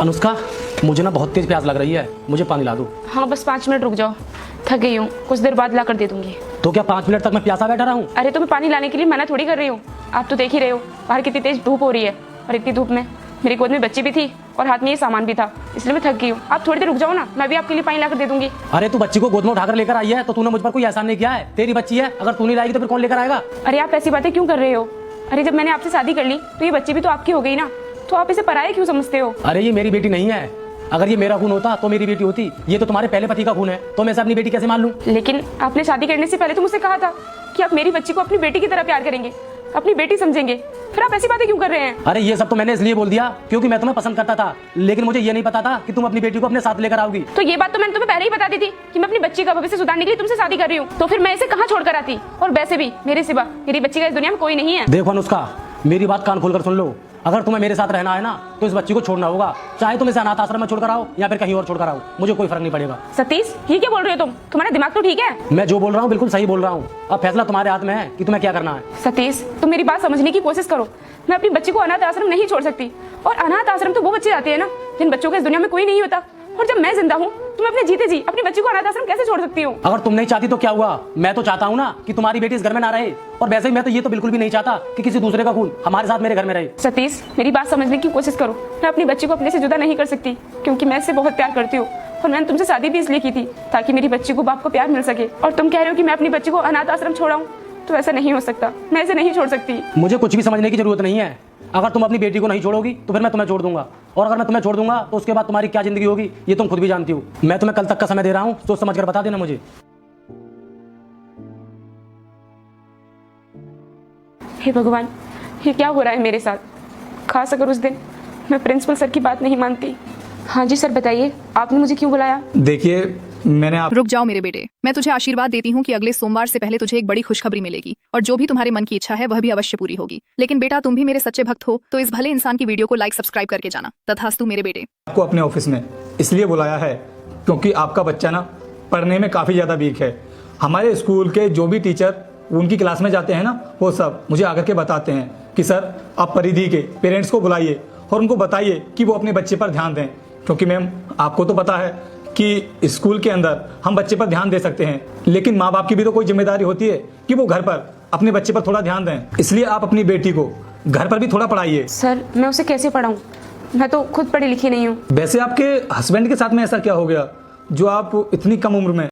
अनुष्का, मुझे ना बहुत तेज प्यास लग रही है, मुझे पानी ला दो। हाँ बस 5 मिनट रुक जाओ, थक गई हूँ, कुछ देर बाद ला कर दे दूंगी। तो क्या 5 मिनट तक मैं प्यासा बैठा रहा हूँ? अरे तुम्हें पानी लाने के लिए मना थोड़ी कर रही हूँ। आप तो देख ही रहे हो बाहर कितनी तेज धूप हो रही है, और इतनी धूप में मेरी गोद में बच्ची भी थी और हाथ में ये सामान भी था, इसलिए मैं थक गई हूँ। आप थोड़ी देर रुक जाओ ना, मैं भी आपके लिए पानी ला कर दे दूंगी। अरे तू बच्ची को गोद में उठाकर लेकर आई है तो तूने मुझ पर कोई एहसान नहीं किया है। तेरी बच्ची है, अगर तू नहीं लाएगी तो फिर कौन लेकर आएगा? अरे आप ऐसी बातें क्यों कर रहे हो? अरे जब मैंने आपसे शादी कर ली तो ये बच्ची भी तो आपकी हो गई ना, तो आप इसे पराया क्यों समझते हो? अरे ये मेरी बेटी नहीं है, अगर ये मेरा खून होता तो मेरी बेटी होती। ये तो तुम्हारे पहले पति का खून है, तो मैं इसे अपनी बेटी कैसे मान लूं? लेकिन आपने शादी करने से पहले तो मुझसे कहा था कि आप मेरी बच्ची को अपनी बेटी की तरह प्यार करेंगे, अपनी बेटी समझेंगे, फिर आप ऐसी बातें क्यों कर रहे हैं? अरे ये सब तो मैंने इसलिए बोल दिया क्योंकि मैं तुम्हें पसंद करता था, लेकिन मुझे ये नहीं पता था कि तुम अपनी बेटी को अपने साथ लेकर आओगी। तो ये बात तो मैंने तुम्हें पहले ही बता दी थी कि मैं अपनी बच्ची का भविष्य सुधारने के लिए तुमसे शादी कर रही हूँ, तो फिर मैं इसे कहाँ छोड़कर आती? और वैसे भी मेरे सिवा मेरी बच्ची का इस दुनिया में कोई नहीं है। देखो अनुष्का, मेरी बात कान खोलकर सुन लो। अगर तुम्हें मेरे साथ रहना है ना तो इस बच्ची को छोड़ना होगा, चाहे तुम इसे अनाथ आश्रम में छोड़कर आओ या फिर कहीं और छोड़कर आओ, मुझे कोई फर्क नहीं पड़ेगा। सतीश, ये क्या बोल रहे हो तुम? तुम्हारा दिमाग तो ठीक है? मैं जो बोल रहा हूँ बिल्कुल सही बोल रहा हूँ। अब फैसला तुम्हारे हाथ में है कि तुम्हें क्या करना है। सतीश, तुम मेरी बात समझने की कोशिश करो। मैं अपनी बच्ची को अनाथ आश्रम नहीं छोड़ सकती, और अनाथ आश्रम तो वो बच्चे जाते हैं ना जिन बच्चों को इस दुनिया में कोई नहीं होता। और जब मैं जिंदा हूँ तो मैं अपने जीते जी अपनी बच्ची को अनाथ आश्रम कैसे छोड़ सकती हूँ? अगर तुम नहीं चाहती तो क्या हुआ, मैं तो चाहता हूँ ना कि तुम्हारी बेटी इस घर में ना रहे। और वैसे ही मैं तो ये तो बिल्कुल भी नहीं चाहता कि किसी दूसरे का खून हमारे साथ मेरे घर में रहे। सतीश, मेरी बात समझने की कोशिश करो। मैं अपनी बच्ची को अपने से जुदा नहीं कर सकती, क्योंकि मैं इससे बहुत प्यार करती हूँ, और मैंने तुमसे शादी भी इसलिए की थी ताकि मेरी बच्ची को बाप को प्यार मिल सके। और तुम कह रहे हो कि मैं अपनी बच्ची को अनाथ आश्रम छोड़ाऊं, तो ऐसा नहीं हो सकता। मैं इसे नहीं छोड़ सकती। मुझे कुछ भी समझने की जरूरत नहीं है। अगर तुम अपनी बेटी को नहीं छोड़ोगी तो फिर मैं तुम्हें छोड़ दूंगा, और अगर मैं तुम्हें छोड़ दूंगा तो उसके बाद तुम्हारी क्या जिंदगी होगी ये तुम खुद भी जानती हो। मैं तुम्हें कल तक का समय दे रहा हूँ, सोच समझ कर बता देना मुझे। हे भगवान, ये क्या हो रहा है मेरे साथ? खास अगर उस दिन मैं प्रिंसिपल सर की बात नहीं मानती। हाँ जी सर, बताइए, आपने मुझे क्यों बुलाया? देखिए, मैंने आप रुक जाओ मेरे बेटे, मैं तुझे आशीर्वाद देती हूँ कि अगले सोमवार से पहले तुझे एक बड़ी खुशखबरी मिलेगी, और जो भी तुम्हारे मन की इच्छा है वह भी अवश्य पूरी होगी। लेकिन बेटा, तुम भी मेरे सच्चे भक्त हो, तो इस भले इंसान की वीडियो को लाइक सब्सक्राइब करके जाना। तथास्तु मेरे बेटे। आपको अपने ऑफिस में इसलिए बुलाया है क्योंकि आपका बच्चा ना पढ़ने में काफ़ी ज़्यादा वीक है। हमारे स्कूल के जो भी टीचर उनकी क्लास में जाते हैं ना, वो सब मुझे आकर के बताते हैं कि सर, आप परिधि के पेरेंट्स को बुलाइए और उनको बताइए कि वो अपने बच्चे पर ध्यान दें, क्योंकि मैम आपको तो पता है कि स्कूल के अंदर हम बच्चे पर ध्यान दे सकते हैं, लेकिन माँ बाप की भी तो कोई जिम्मेदारी होती है कि वो घर पर अपने बच्चे पर थोड़ा ध्यान दें। इसलिए आप अपनी बेटी को घर पर भी थोड़ा पढ़ाइए। सर, मैं उसे कैसे पढ़ाऊँ? मैं तो खुद पढ़ी लिखी नहीं हूँ। वैसे आपके हस्बैंड के साथ में ऐसा क्या हो गया जो आप इतनी कम उम्र में